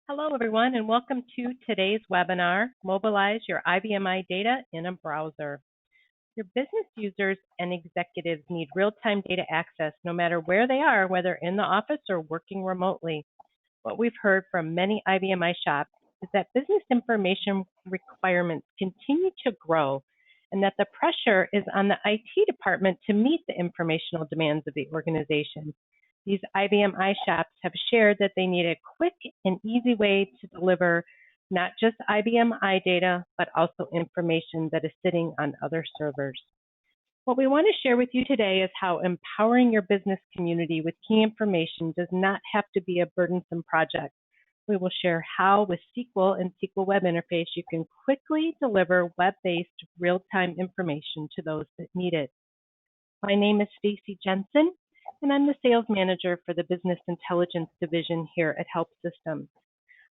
Hello, everyone, and welcome to today's webinar, Mobilize Your IBM data in a Browser. Your business users and executives need real-time data access no matter where they are, whether in the office or working remotely. What we've heard from many IBM shops is that business information requirements continue to grow and that the pressure is on the IT department to meet the informational demands of the organization. These IBM shops have shared that they need a quick and easy way to deliver not just IBM data, but also information that is sitting on other servers. What we want to share with you today is how empowering your business community with key information does not have to be a burdensome project. We will share how with SQL and SQL Web Interface you can quickly deliver web-based real-time information to those that need it. My name is Stacy Jensen, and I'm the sales manager for the Business Intelligence Division here at Help Systems.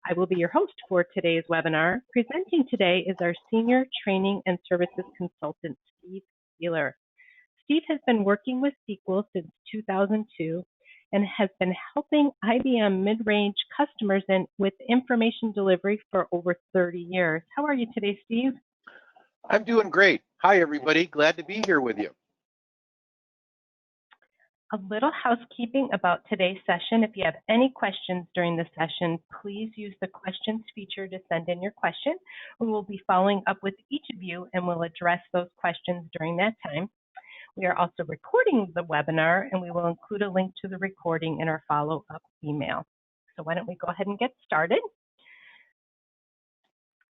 I will be your host for today's webinar. Presenting today is our Senior Training and Services Consultant, Steve Wheeler. Steve has been working with SQL since 2002 and has been helping IBM mid-range customers with information delivery for over 30 years. How are you today, Steve? I'm doing great. Hi, everybody. Glad to be here with you. A little housekeeping about today's session. If you have any questions during the session, please use the questions feature to send in your question. We will be following up with each of you and we'll address those questions during that time. We are also recording the webinar and we will include a link to the recording in our follow-up email. So why don't we go ahead and get started?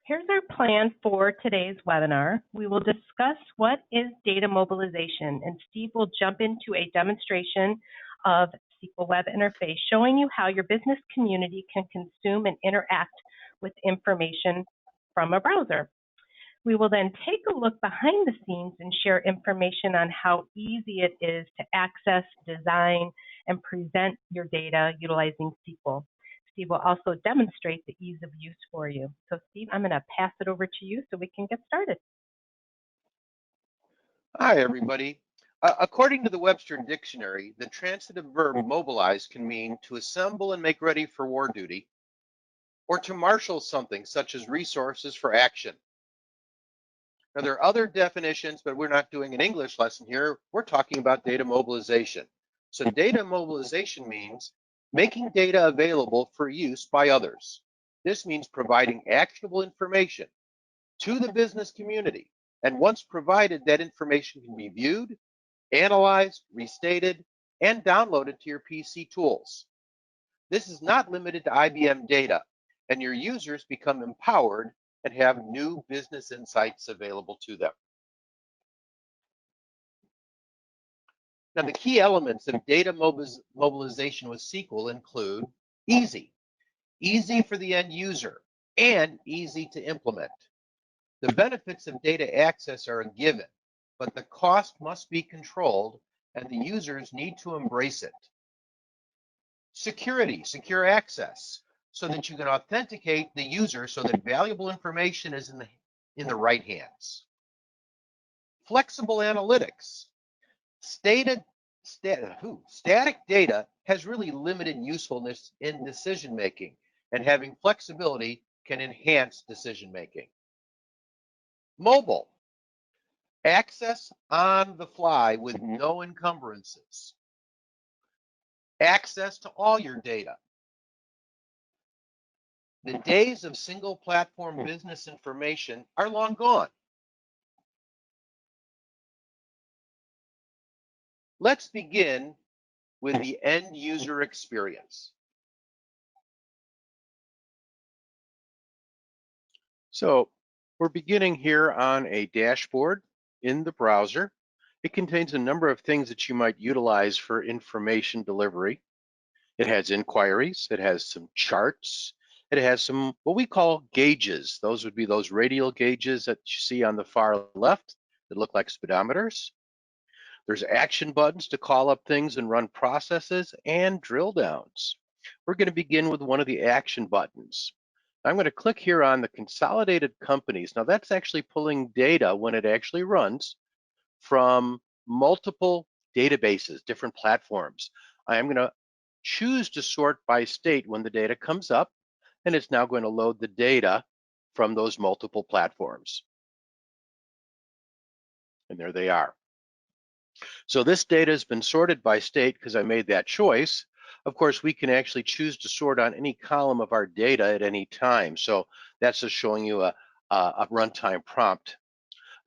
Here's our plan for today's webinar. We will discuss what is data mobilization, and Steve will jump into a demonstration of SQL Web Interface, showing you how your business community can consume and interact with information from a browser. We will then take a look behind the scenes and share information on how easy it is to access, design, and present your data utilizing SQL. Steve will also demonstrate the ease of use for you. So Steve, I'm going to pass it over to you so we can get started. Hi, everybody. According to the Webster Dictionary, the transitive verb mobilize can mean to assemble and make ready for war duty, or to marshal something such as resources for action. Now, there are other definitions, but we're not doing an English lesson here. We're talking about data mobilization. So data mobilization means making data available for use by others. This means providing actionable information to the business community. And once provided, that information can be viewed, analyzed, restated, and downloaded to your PC tools. This is not limited to IBM data, and your users become empowered and have new business insights available to them. Now, the key elements of data mobilization with SQL include easy for the end user, and easy to implement. The benefits of data access are a given, but the cost must be controlled and the users need to embrace it. Secure access, so that you can authenticate the user so that valuable information is in the right hands. Flexible analytics. Static data has really limited usefulness in decision making, and having flexibility can enhance decision making. Mobile. Access on the fly with no encumbrances. Access to all your data. The days of single platform business information are long gone. Let's begin with the end user experience. So we're beginning here on a dashboard in the browser. It contains a number of things that you might utilize for information delivery. It has inquiries, it has some charts, it has some what we call gauges. Those would be those radial gauges that you see on the far left that look like speedometers. There's action buttons to call up things and run processes, and drill downs. We're going to begin with one of the action buttons. I'm going to click here on the consolidated companies. Now that's actually pulling data when it actually runs from multiple databases, different platforms. I am going to choose to sort by state when the data comes up. and it's now going to load the data from those multiple platforms. And there they are. So this data has been sorted by state because I made that choice. Of course, we can actually choose to sort on any column of our data at any time. So that's just showing you a runtime prompt.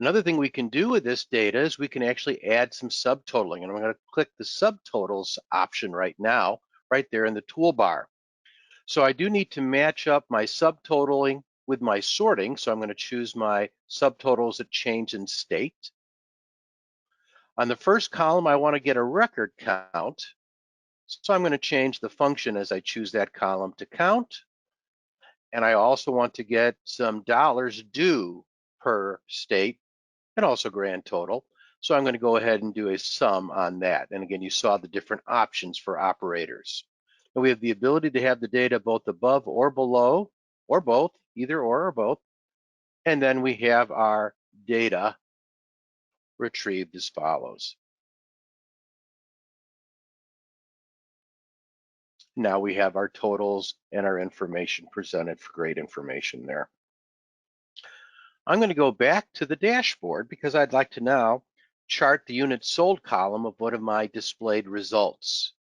Another thing we can do with this data is we can actually add some subtotaling. And I'm going to click the subtotals option right now, right there in the toolbar. So I do need to match up my subtotaling with my sorting. So I'm going to choose my subtotals that change in state. On the first column, I want to get a record count. So I'm going to change the function as I choose that column to count. And I also want to get some dollars due per state and also grand total. So I'm going to go ahead and do a sum on that. And again, you saw the different options for operators. And we have the ability to have the data both above or below, or both, either or both. And then we have our data retrieved as follows. Now we have our totals and our information presented for great information there. I'm going to go back to the dashboard because I'd like to now chart the units sold column of one of my displayed results.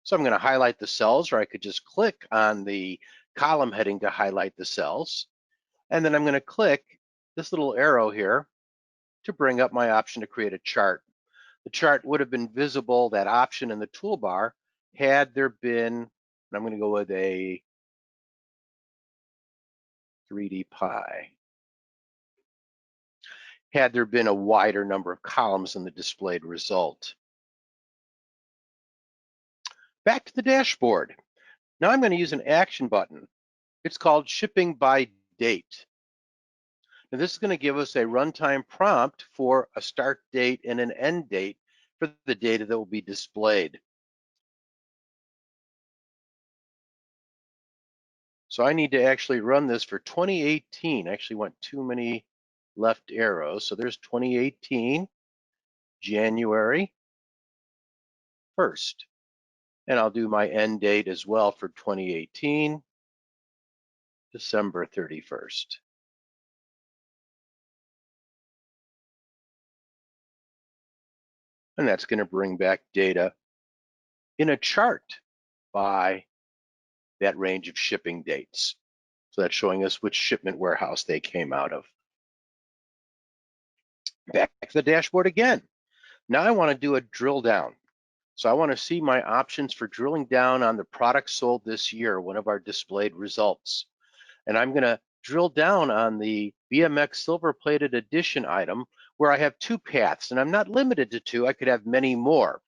So I'm going to highlight the cells, or I could just click on the column heading to highlight the cells. And then I'm going to click this little arrow here to bring up my option to create a chart. The chart would have been visible, that option in the toolbar, had there been, and I'm going to go with a 3D pie, had there been a wider number of columns in the displayed result. Back to the dashboard. Now I'm going to use an action button. It's called shipping by date. Now this is going to give us a runtime prompt for a start date and an end date for the data that will be displayed. So I need to actually run this for 2018. I actually went too many left arrows. So there's 2018, January 1st. And I'll do my end date as well for 2018, December 31st. And that's going to bring back data in a chart by that range of shipping dates. So that's showing us which shipment warehouse they came out of. Back to the dashboard again. Now I want to do a drill down. So I want to see my options for drilling down on the products sold this year, one of our displayed results. And I'm going to drill down on the BMX Silver Plated Edition item where I have two paths, and I'm not limited to two. I could have many more.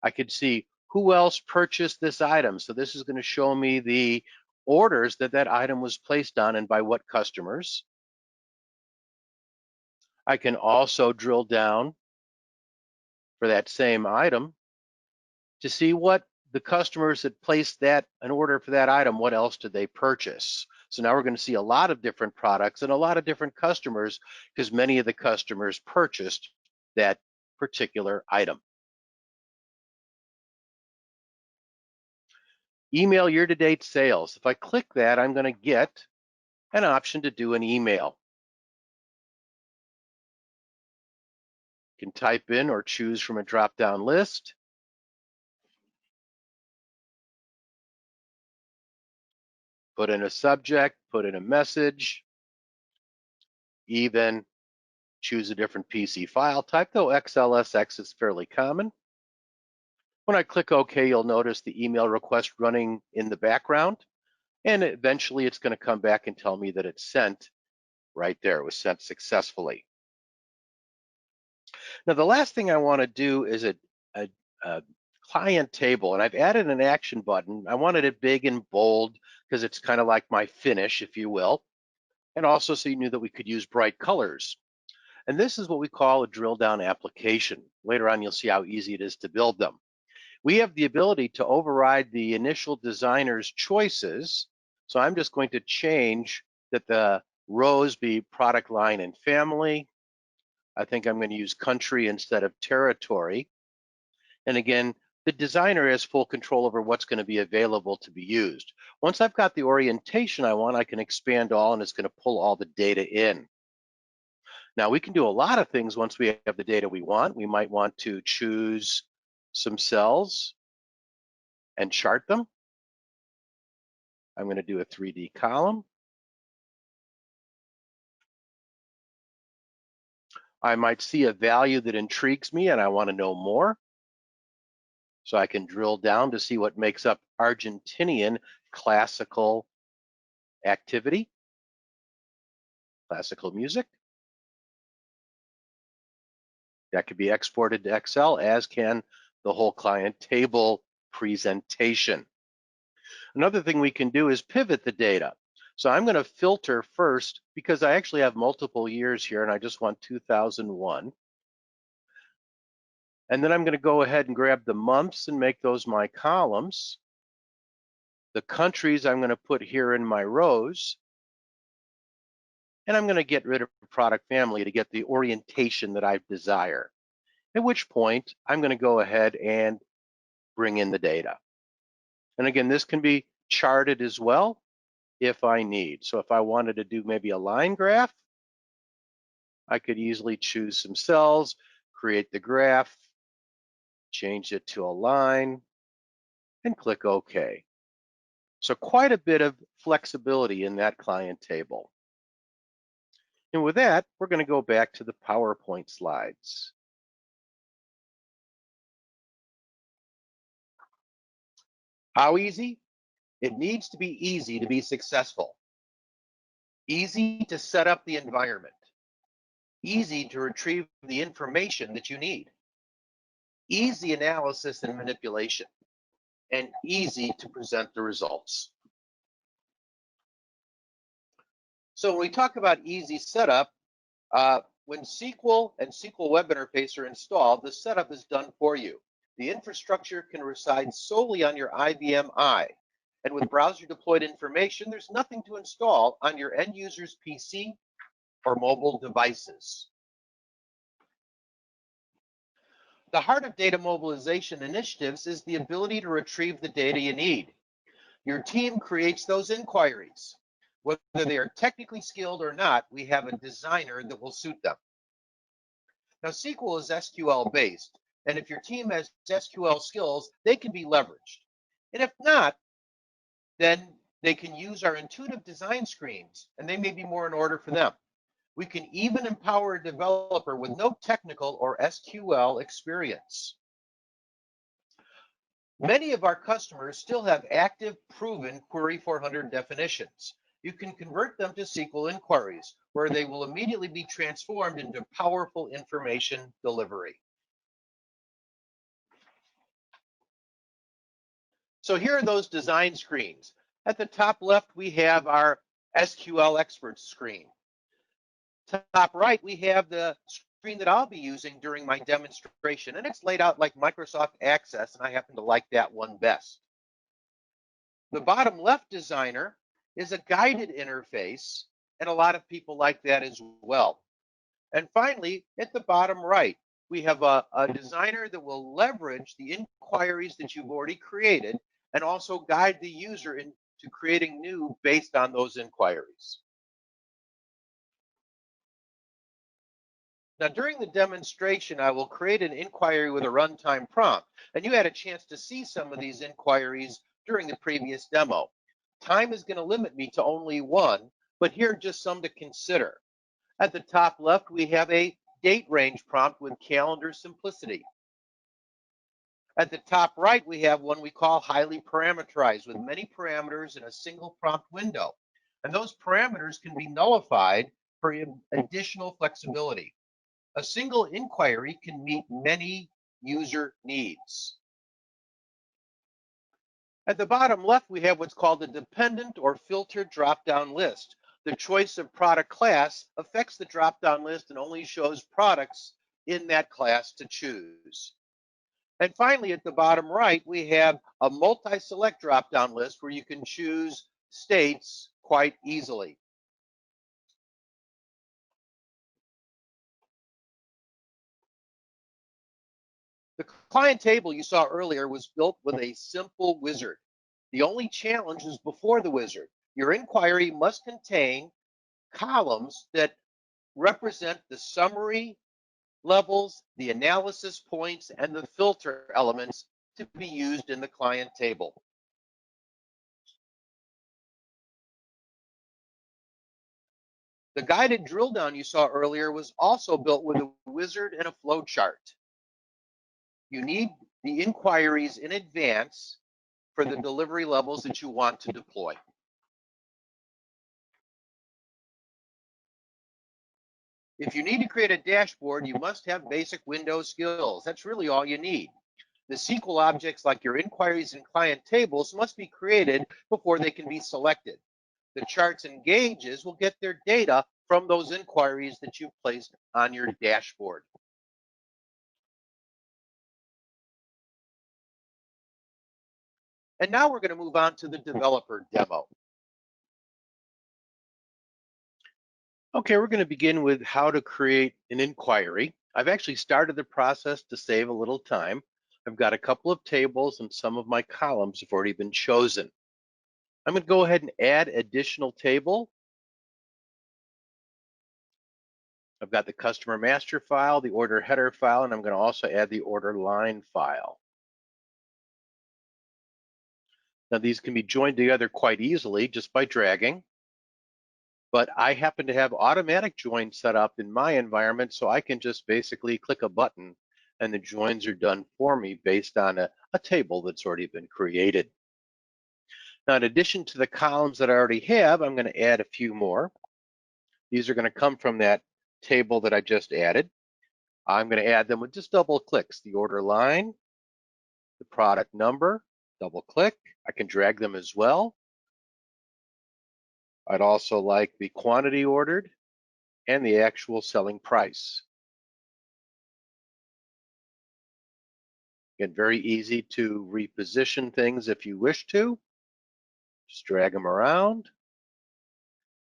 I could see who else purchased this item. So this is going to show me the orders that that item was placed on and by what customers. I can also drill down for that same item to see what the customers that placed that an order for that item, what else did they purchase? So now we're going to see a lot of different products and a lot of different customers because many of the customers purchased that particular item. Email year-to-date sales. If I click that, I'm going to get an option to do an email. You can type in or choose from a drop-down list. Put in a subject, put in a message, even choose a different PC file type, though XLSX is fairly common. When I click OK, you'll notice the email request running in the background, and eventually it's going to come back and tell me that it's sent right there. It was sent successfully. Now, the last thing I want to do is a client table, and I've added an action button. I wanted it big and bold because it's kind of like my finish, if you will, and also so you knew that we could use bright colors. And this is what we call a drill down application. Later on, you'll see how easy it is to build them. We have the ability to override the initial designer's choices. So I'm just going to change that the rows be product line and family. I think I'm going to use country instead of territory. And again, The designer has full control over what's going to be available to be used. Once I've got the orientation I want, I can expand all and it's going to pull all the data in. Now we can do a lot of things once we have the data we want. We might want to choose some cells and chart them. I'm going to do a 3D column. I might see a value that intrigues me and I want to know more. So I can drill down to see what makes up Argentinian classical activity, classical music. That could be exported to Excel, as can the whole client table presentation. Another thing we can do is pivot the data. So I'm going to filter first because I actually have multiple years here and I just want 2001. And then I'm going to go ahead and grab the months and make those my columns. The countries I'm going to put here in my rows. And I'm going to get rid of product family to get the orientation that I desire. At which point I'm going to go ahead and bring in the data. And again, this can be charted as well if I need. So if I wanted to do maybe a line graph, I could easily choose some cells, create the graph, change it to a line, and click OK. So quite a bit of flexibility in that client table. And with that, we're going to go back to the PowerPoint slides. How easy? It needs to be easy to be successful. Easy to set up the environment. Easy to retrieve the information that you need. Easy analysis and manipulation. And easy to present the results. So when we talk about easy setup, when SQL and SQL Web Interface are installed, the setup is done for you. The infrastructure can reside solely on your IBM I. And with browser deployed information, there's nothing to install on your end user's PC or mobile devices. The heart of data mobilization initiatives is the ability to retrieve the data you need. Your team creates those inquiries. Whether they are technically skilled or not, we have a designer that will suit them. Now, SQL is SQL based, and if your team has SQL skills, they can be leveraged. And if not, then they can use our intuitive design screens, and they may be more in order for them. We can even empower a developer with no technical or SQL experience. Many of our customers still have active, proven Query 400 definitions. You can convert them to SQL inquiries, where they will immediately be transformed into powerful information delivery. So here are those design screens. At the top left, we have our SQL Experts screen. Top right, we have the screen that I'll be using during my demonstration, and it's laid out like Microsoft Access, and I happen to like that one best. The bottom left designer is a guided interface, and a lot of people like that as well. And finally, at the bottom right, we have a designer that will leverage the inquiries that you've already created and also guide the user into creating new based on those inquiries. Now, during the demonstration, I will create an inquiry with a runtime prompt, and you had a chance to see some of these inquiries during the previous demo. Time is going to limit me to only one, but here are just some to consider. At the top left, we have a date range prompt with calendar simplicity. At the top right, we have one we call highly parameterized with many parameters in a single prompt window. And those parameters can be nullified for additional flexibility. A single inquiry can meet many user needs. At the bottom left, we have what's called a dependent or filtered drop-down list. The choice of product class affects the drop-down list and only shows products in that class to choose. And finally, at the bottom right, we have a multi-select drop-down list where you can choose states quite easily. The client table you saw earlier was built with a simple wizard. The only challenge is before the wizard. Your inquiry must contain columns that represent the summary levels, the analysis points, and the filter elements to be used in the client table. The guided drill down you saw earlier was also built with a wizard and a flow chart. You need the inquiries in advance for the delivery levels that you want to deploy. If you need to create a dashboard, you must have basic Windows skills. That's really all you need. The SQL objects like your inquiries and client tables must be created before they can be selected. The charts and gauges will get their data from those inquiries that you placed on your dashboard. And now we're going to move on to the developer demo. Okay, we're going to begin with how to create an inquiry. I've actually started the process to save a little time. I've got a couple of tables and some of my columns have already been chosen. I'm going to go ahead and add additional table. I've got the customer master file, the order header file, and I'm going to also add the order line file. Now these can be joined together quite easily just by dragging, but I happen to have automatic joins set up in my environment, so I can just basically click a button and the joins are done for me based on a table that's already been created. Now, in addition to the columns that I already have, I'm going to add a few more. These are going to come from that table that I just added. I'm going to add them with just double clicks. The order line, the product number, double click. I can drag them as well. I'd also like the quantity ordered and the actual selling price. Again, very easy to reposition things if you wish to. Just drag them around.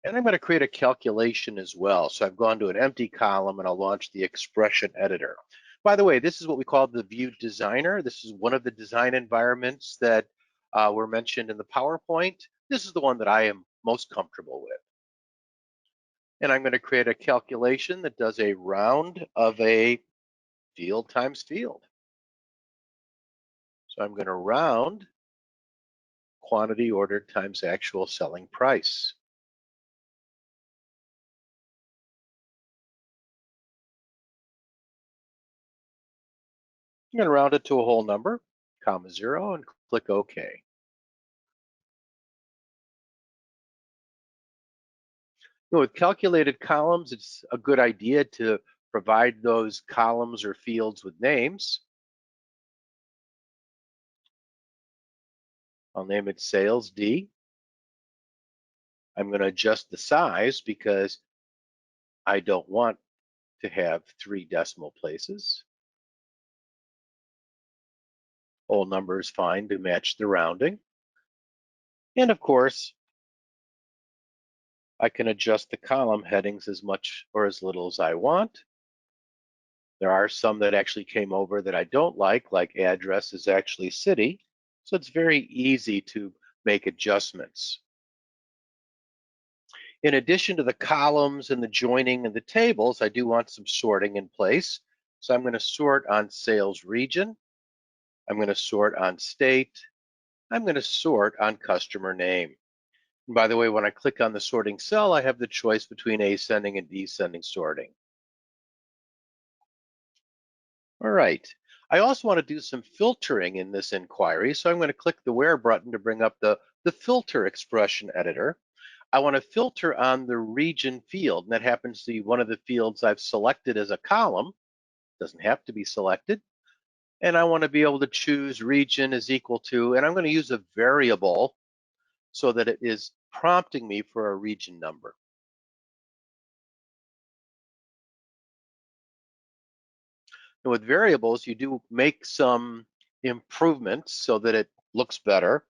And I'm going to create a calculation as well. So I've gone to an empty column and I'll launch the expression editor. By the way, this is what we call the view designer. This is one of the design environments that were mentioned in the PowerPoint. This is the one that I am most comfortable with. And I'm going to create a calculation that does a round of a field times field. So I'm going to round quantity ordered times actual selling price. I'm going to round it to a whole number, comma 0, and click OK. With calculated columns, it's a good idea to provide those columns or fields with names. I'll name it Sales D. I'm going to adjust the size because I don't want to have 3 decimal places. Whole number is fine to match the rounding. And of course, I can adjust the column headings as much or as little as I want. There are some that actually came over that I don't like address is actually city. So it's very easy to make adjustments. In addition to the columns and the joining and the tables, I do want some sorting in place. So I'm going to sort on sales region. I'm going to sort on state. I'm going to sort on customer name. And by the way, when I click on the sorting cell, I have the choice between ascending and descending sorting. All right. I also want to do some filtering in this inquiry. So I'm going to click the Where button to bring up the filter expression editor. I want to filter on the region field, and that happens to be one of the fields I've selected as a column. Doesn't have to be selected. And I want to be able to choose region is equal to, and I'm going to use a variable so that it is prompting me for a region number. And with variables, you do make some improvements so that it looks better.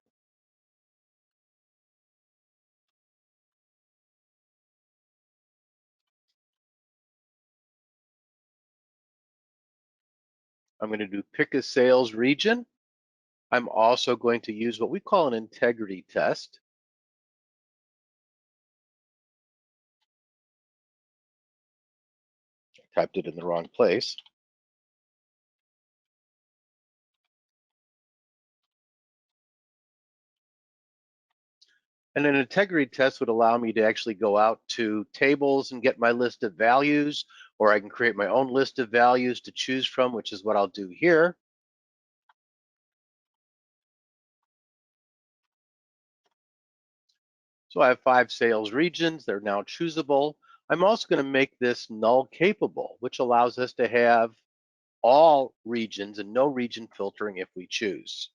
I'm going to do pick a sales region. I'm also going to use what we call an integrity test. I typed it in the wrong place. And an integrity test would allow me to actually go out to tables and get my list of values, or I can create my own list of values to choose from, which is what I'll do here. So I have 5 sales regions. They're now choosable. I'm also going to make this null capable, which allows us to have all regions and no region filtering if we choose.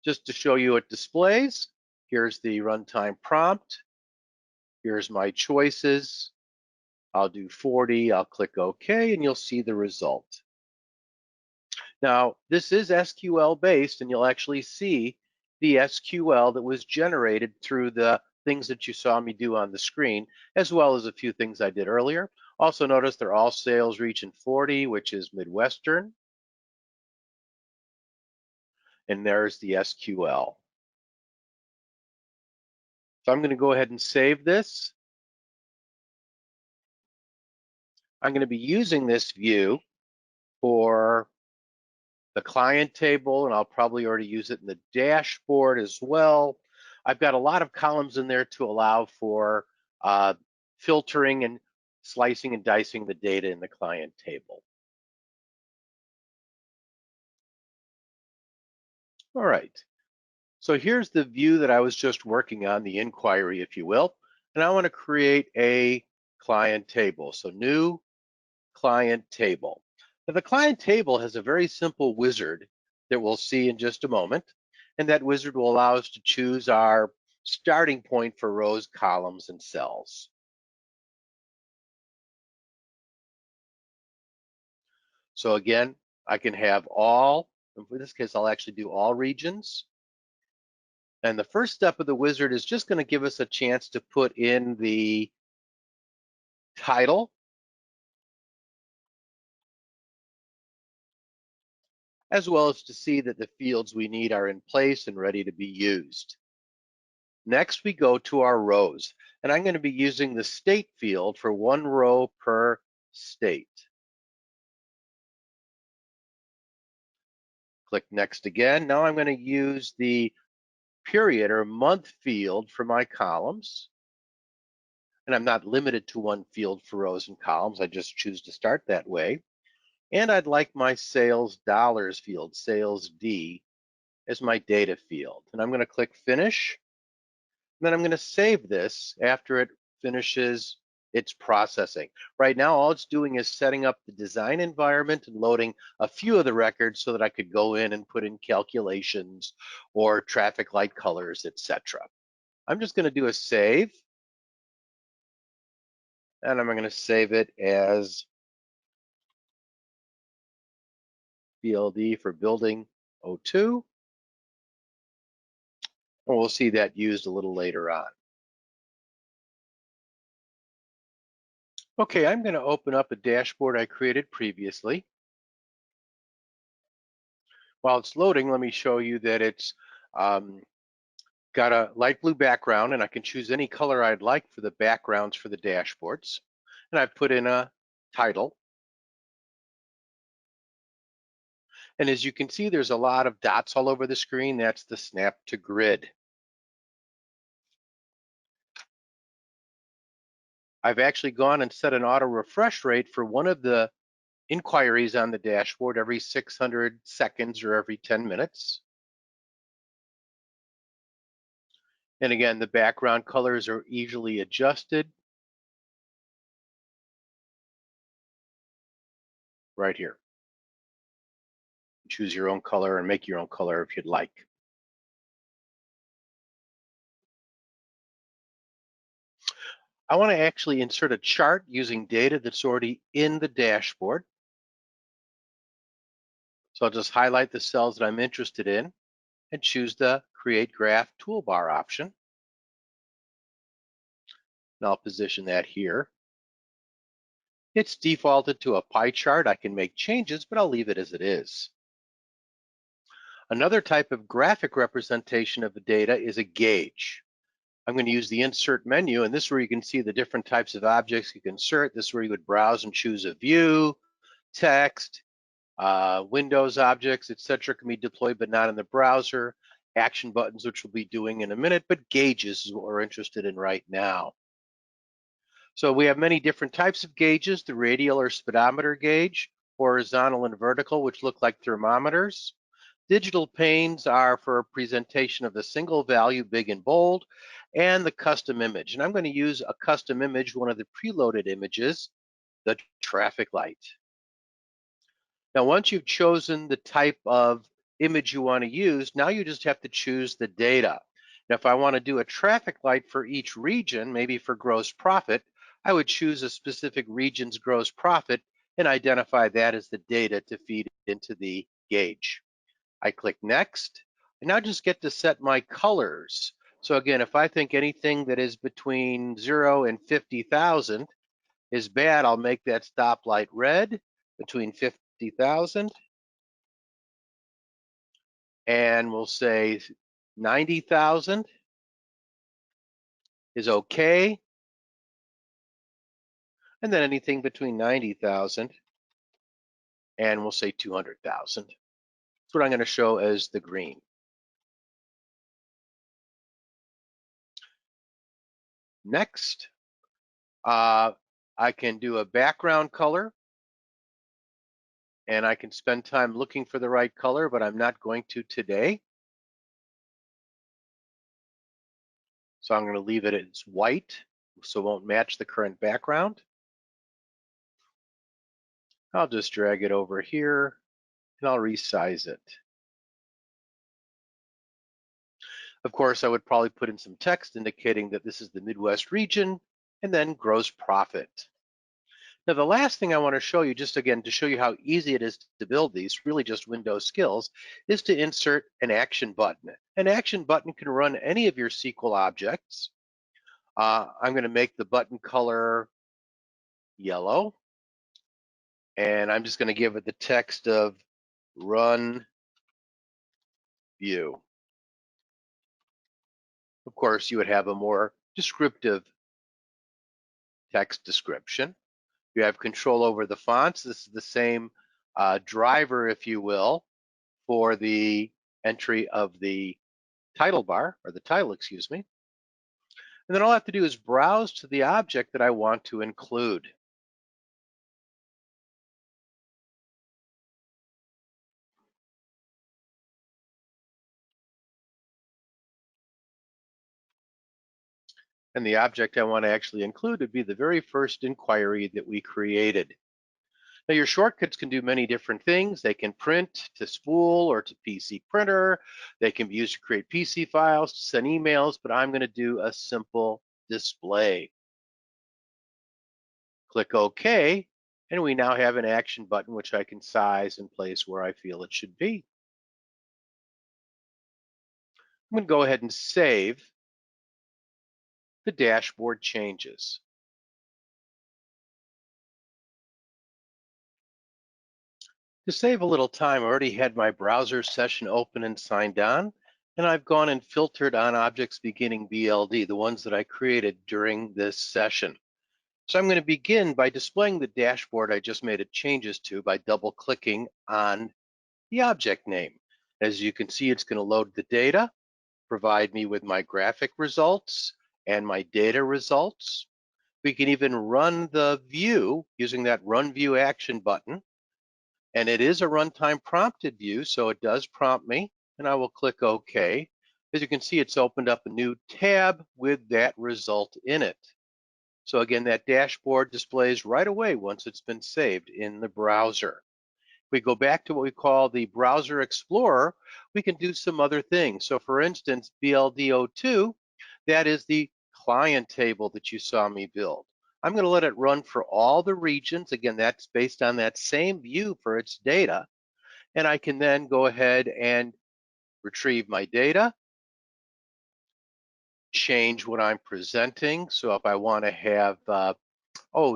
Just to show you what displays, here's the runtime prompt. Here's my choices. I'll do 40, I'll click OK, and you'll see the result. Now, this is SQL based, and you'll actually see the SQL that was generated through the things that you saw me do on the screen, as well as a few things I did earlier. Also notice they're all sales region 40, which is Midwestern. And there's the SQL. So I'm going to go ahead and save this. I'm going to be using this view for the client table, and I'll probably already use it in the dashboard as well. I've got a lot of columns in there to allow for filtering and slicing and dicing the data in the client table. All right, so here's the view that I was just working on, the inquiry, if you will, and I want to create a client table. So new client table. Now, the client table has a very simple wizard that we'll see in just a moment, and that wizard will allow us to choose our starting point for rows, columns, and cells. So again, I can have all, in this case, I'll actually do all regions. And the first step of the wizard is just going to give us a chance to put in the title, as well as to see that the fields we need are in place and ready to be used. Next, we go to our rows, and I'm going to be using the state field for 1 row per state. Click next again. Now I'm going to use the period or month field for my columns. And I'm not limited to 1 field for rows and columns. I just choose to start that way. And I'd like my sales dollars field, sales D, as my data field. And I'm going to click finish. And then I'm going to save this after it finishes its processing. Right now, all it's doing is setting up the design environment and loading a few of the records so that I could go in and put in calculations or traffic light colors, etc. I'm just going to do a save. And I'm going to save it as BLD for building 02. And we'll see that used a little later on. Okay, I'm going to open up a dashboard I created previously. While it's loading, let me show you that it's got a light blue background, and I can choose any color I'd like for the backgrounds for the dashboards. And I've put in a title. And as you can see, there's a lot of dots all over the screen. That's the snap to grid. I've actually gone and set an auto refresh rate for one of the inquiries on the dashboard every 600 seconds or every 10 minutes. And again, the background colors are easily adjusted right here. Choose your own color and make your own color if you'd like. I want to actually insert a chart using data that's already in the dashboard. So I'll just highlight the cells that I'm interested in and choose the Create Graph toolbar option. And I'll position that here. It's defaulted to a pie chart. I can make changes, but I'll leave it as it is. Another type of graphic representation of the data is a gauge. I'm going to use the insert menu, and this is where you can see the different types of objects you can insert. This is where you would browse and choose a view, text, Windows objects, etc. can be deployed but not in the browser. Action buttons, which we'll be doing in a minute, but gauges is what we're interested in right now. So we have many different types of gauges: the radial or speedometer gauge, horizontal and vertical, which look like thermometers. Digital panes are for a presentation of a single value, big and bold, and the custom image. And I'm going to use a custom image, one of the preloaded images, the traffic light. Now, once you've chosen the type of image you want to use, now you just have to choose the data. Now, if I want to do a traffic light for each region, maybe for gross profit, I would choose a specific region's gross profit and identify that as the data to feed into the gauge. I click Next. I now just get to set my colors. So again, if I think anything that is between 0 and 50,000 is bad, I'll make that stoplight red. Between 50,000 and we'll say 90,000 is okay. And then anything between 90,000 and we'll say 200,000. That's what I'm going to show as the green. Next, I can do a background color, and I can spend time looking for the right color, but I'm not going to today. So I'm going to leave it as white, so it won't match the current background. I'll just drag it over here, and I'll resize it. Of course, I would probably put in some text indicating that this is the Midwest region, and then gross profit. Now, the last thing I want to show you, just again to show you how easy it is to build these, really just Windows skills, is to insert an action button. An action button can run any of your SQL objects. I'm going to make the button color yellow, and I'm just going to give it the text of run view. Of course, you would have a more descriptive text description. You have control over the fonts. This is the same driver, if you will, for the entry of the title bar, or the title, excuse me. And then all I have to do is browse to the object that I want to include. And the object I want to actually include would be the very first inquiry that we created. Now, your shortcuts can do many different things. They can print to spool or to PC printer. They can be used to create PC files, to send emails, but I'm going to do a simple display. Click OK, and we now have an action button which I can size and place where I feel it should be. I'm going to go ahead and save the dashboard changes. To save a little time, I already had my browser session open and signed on, and I've gone and filtered on objects beginning BLD, the ones that I created during this session. So I'm going to begin by displaying the dashboard I just made changes to by double-clicking on the object name. As you can see, it's going to load the data, provide me with my graphic results and my data results. We can even run the view using that Run View Action button. And it is a runtime prompted view, so it does prompt me, and I will click OK. As you can see, it's opened up a new tab with that result in it. So again, that dashboard displays right away once it's been saved in the browser. If we go back to what we call the Browser Explorer, we can do some other things. So for instance, BLD02, that is the client table that you saw me build. I'm going to let it run for all the regions. Again, that's based on that same view for its data. And I can then go ahead and retrieve my data, change what I'm presenting. So if I want to have,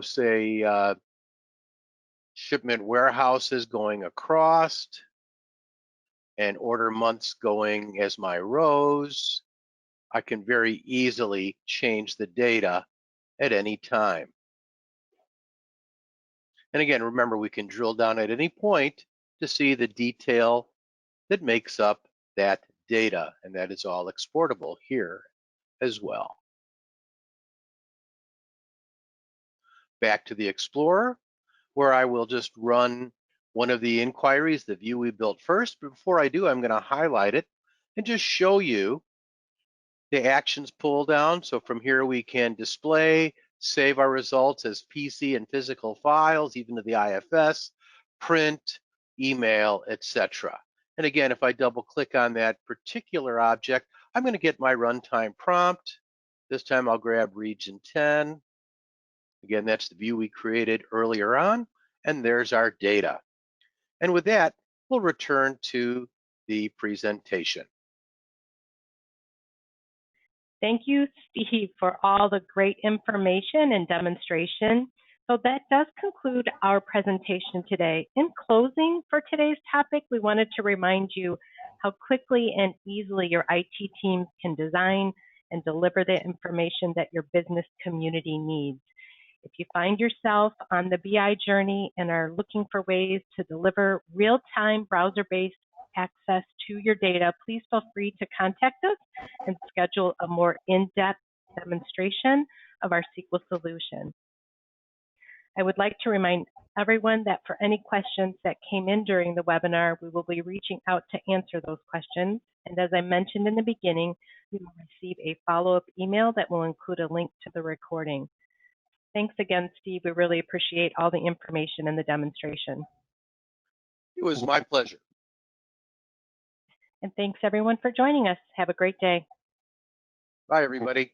say, shipment warehouses going across, and order months going as my rows, I can very easily change the data at any time. And again, remember, we can drill down at any point to see the detail that makes up that data, and that is all exportable here as well. Back to the Explorer, where I will just run one of the inquiries, the view we built first. But before I do, I'm going to highlight it and just show you the actions pull down. So from here we can display, save our results as PC and physical files, even to the IFS, print, email, etc. And again, if I double click on that particular object, I'm going to get my runtime prompt. This time I'll grab region 10. Again, that's the view we created earlier on, and there's our data. And with that, we'll return to the presentation. Thank you, Steve, for all the great information and demonstration. So that does conclude our presentation today. In closing for today's topic, we wanted to remind you how quickly and easily your IT teams can design and deliver the information that your business community needs. If you find yourself on the BI journey and are looking for ways to deliver real-time browser-based access to your data, please feel free to contact us and schedule a more in-depth demonstration of our SQL solution. I would like to remind everyone that for any questions that came in during the webinar, we will be reaching out to answer those questions. And as I mentioned in the beginning, we will receive a follow-up email that will include a link to the recording. Thanks again, Steve. We really appreciate all the information and the demonstration. It was my pleasure. And thanks everyone for joining us. Have a great day. Bye, everybody.